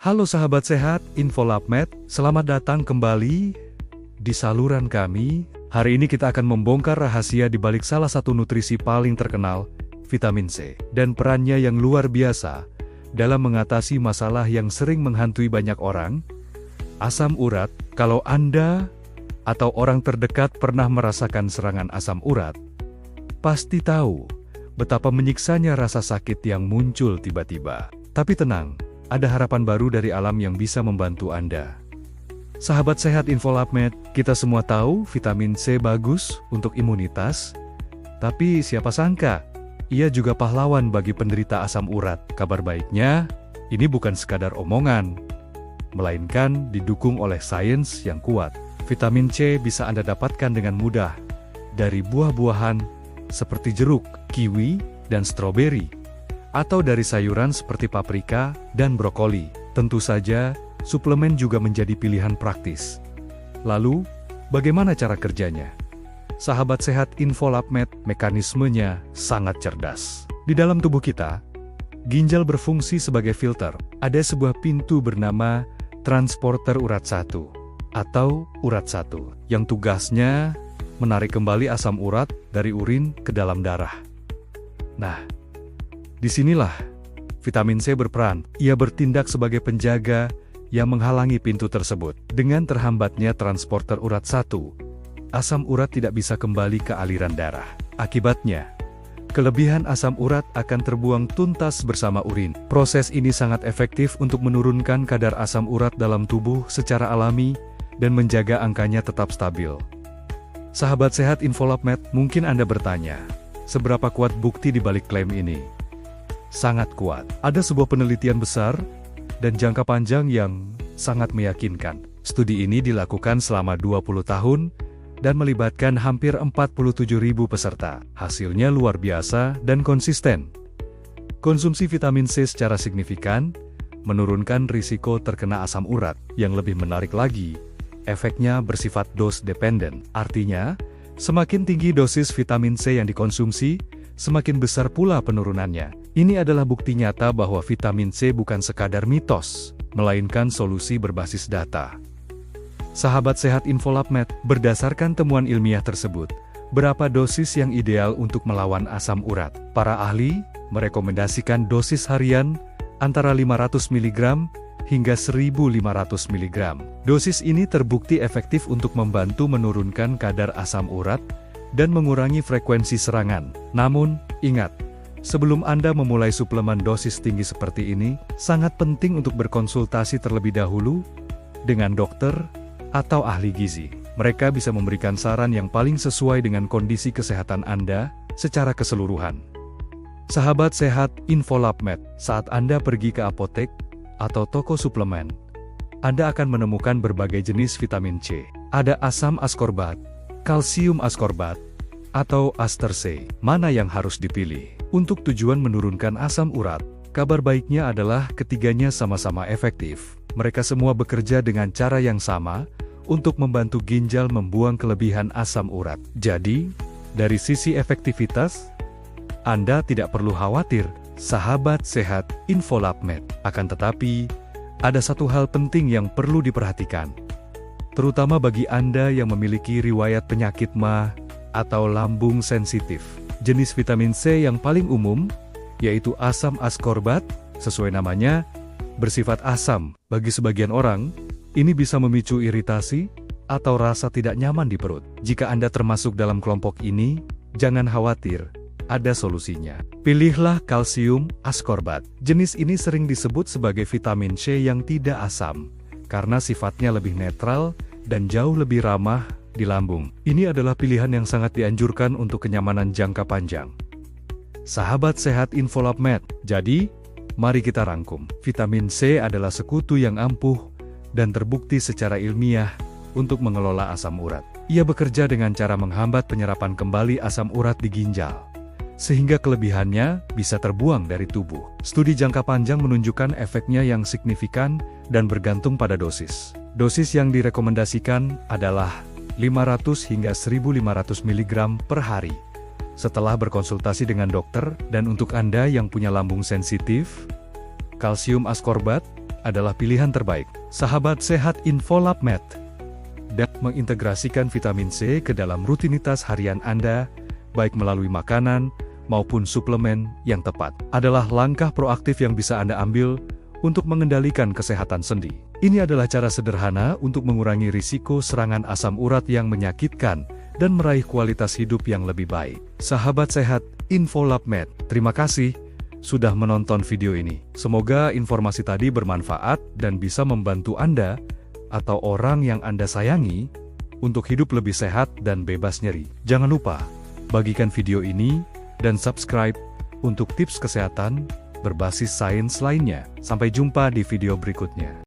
Halo sahabat sehat, InfoLabMed, selamat datang kembali di saluran kami. Hari ini kita akan membongkar rahasia di balik salah satu nutrisi paling terkenal, vitamin C, dan perannya yang luar biasa dalam mengatasi masalah yang sering menghantui banyak orang, asam urat. Kalau Anda atau orang terdekat pernah merasakan serangan asam urat, pasti tahu betapa menyiksanya rasa sakit yang muncul tiba-tiba. Tapi tenang, ada harapan baru dari alam yang bisa membantu Anda. Sahabat sehat InfoLabMed, kita semua tahu vitamin C bagus untuk imunitas, tapi siapa sangka, ia juga pahlawan bagi penderita asam urat. Kabar baiknya, ini bukan sekadar omongan, melainkan didukung oleh sains yang kuat. Vitamin C bisa Anda dapatkan dengan mudah dari buah-buahan seperti jeruk, kiwi, dan stroberi, atau dari sayuran seperti paprika dan brokoli. Tentu saja, suplemen juga menjadi pilihan praktis. Lalu, bagaimana cara kerjanya? Sahabat sehat InfoLabMed, mekanismenya sangat cerdas. Di dalam tubuh kita, ginjal berfungsi sebagai filter. Ada sebuah pintu bernama transporter urat 1 atau urat 1 yang tugasnya menarik kembali asam urat dari urin ke dalam darah. Nah, disinilah vitamin C berperan. Ia bertindak sebagai penjaga yang menghalangi pintu tersebut. Dengan terhambatnya transporter urat 1, asam urat tidak bisa kembali ke aliran darah. Akibatnya, kelebihan asam urat akan terbuang tuntas bersama urin. Proses ini sangat efektif untuk menurunkan kadar asam urat dalam tubuh secara alami dan menjaga angkanya tetap stabil. Sahabat sehat InfoLabMed, mungkin Anda bertanya, seberapa kuat bukti di balik klaim ini? Sangat kuat. Ada sebuah penelitian besar dan jangka panjang yang sangat meyakinkan. Studi ini dilakukan selama 20 tahun dan melibatkan hampir 47.000 peserta. Hasilnya luar biasa dan konsisten. Konsumsi vitamin C secara signifikan menurunkan risiko terkena asam urat. Yang lebih menarik lagi, efeknya bersifat dose dependent. Artinya, semakin tinggi dosis vitamin C yang dikonsumsi, semakin besar pula penurunannya. Ini adalah bukti nyata bahwa vitamin C bukan sekadar mitos, melainkan solusi berbasis data. Sahabat sehat InfoLabMed, berdasarkan temuan ilmiah tersebut, berapa dosis yang ideal untuk melawan asam urat? Para ahli merekomendasikan dosis harian antara 500 mg hingga 1.500 mg. Dosis ini terbukti efektif untuk membantu menurunkan kadar asam urat dan mengurangi frekuensi serangan. Namun, ingat, sebelum Anda memulai suplemen dosis tinggi seperti ini, sangat penting untuk berkonsultasi terlebih dahulu dengan dokter atau ahli gizi. Mereka bisa memberikan saran yang paling sesuai dengan kondisi kesehatan Anda secara keseluruhan. Sahabat sehat InfoLabMed, saat Anda pergi ke apotek atau toko suplemen, Anda akan menemukan berbagai jenis vitamin C. Ada asam askorbat, kalsium askorbat, atau aster C. Mana yang harus dipilih? Untuk tujuan menurunkan asam urat, kabar baiknya adalah ketiganya sama-sama efektif. Mereka semua bekerja dengan cara yang sama untuk membantu ginjal membuang kelebihan asam urat. Jadi, dari sisi efektivitas, Anda tidak perlu khawatir, sahabat sehat InfoLabMed. Akan tetapi, ada satu hal penting yang perlu diperhatikan, terutama bagi Anda yang memiliki riwayat penyakit MA atau lambung sensitif. Jenis vitamin C yang paling umum, yaitu asam askorbat, sesuai namanya, bersifat asam. Bagi sebagian orang, ini bisa memicu iritasi atau rasa tidak nyaman di perut. Jika Anda termasuk dalam kelompok ini, jangan khawatir, ada solusinya. Pilihlah kalsium askorbat. Jenis ini sering disebut sebagai vitamin C yang tidak asam, karena sifatnya lebih netral dan jauh lebih ramah di lambung. Ini adalah pilihan yang sangat dianjurkan untuk kenyamanan jangka panjang. Sahabat sehat InfoLabMed, jadi, mari kita rangkum. Vitamin C adalah sekutu yang ampuh dan terbukti secara ilmiah untuk mengelola asam urat. Ia bekerja dengan cara menghambat penyerapan kembali asam urat di ginjal, sehingga kelebihannya bisa terbuang dari tubuh. Studi jangka panjang menunjukkan efeknya yang signifikan dan bergantung pada dosis. Dosis yang direkomendasikan adalah 500 hingga 1.500 mg per hari. Setelah berkonsultasi dengan dokter, dan untuk Anda yang punya lambung sensitif, kalsium askorbat adalah pilihan terbaik. Sahabat sehat, Infolab Med dan mengintegrasikan vitamin C ke dalam rutinitas harian Anda, baik melalui makanan maupun suplemen yang tepat, adalah langkah proaktif yang bisa Anda ambil untuk mengendalikan kesehatan sendi. Ini adalah cara sederhana untuk mengurangi risiko serangan asam urat yang menyakitkan dan meraih kualitas hidup yang lebih baik. Sahabat sehat, Infolab Med, terima kasih sudah menonton video ini. Semoga informasi tadi bermanfaat dan bisa membantu Anda atau orang yang Anda sayangi untuk hidup lebih sehat dan bebas nyeri. Jangan lupa bagikan video ini dan subscribe untuk tips kesehatan berbasis sains lainnya. Sampai jumpa di video berikutnya.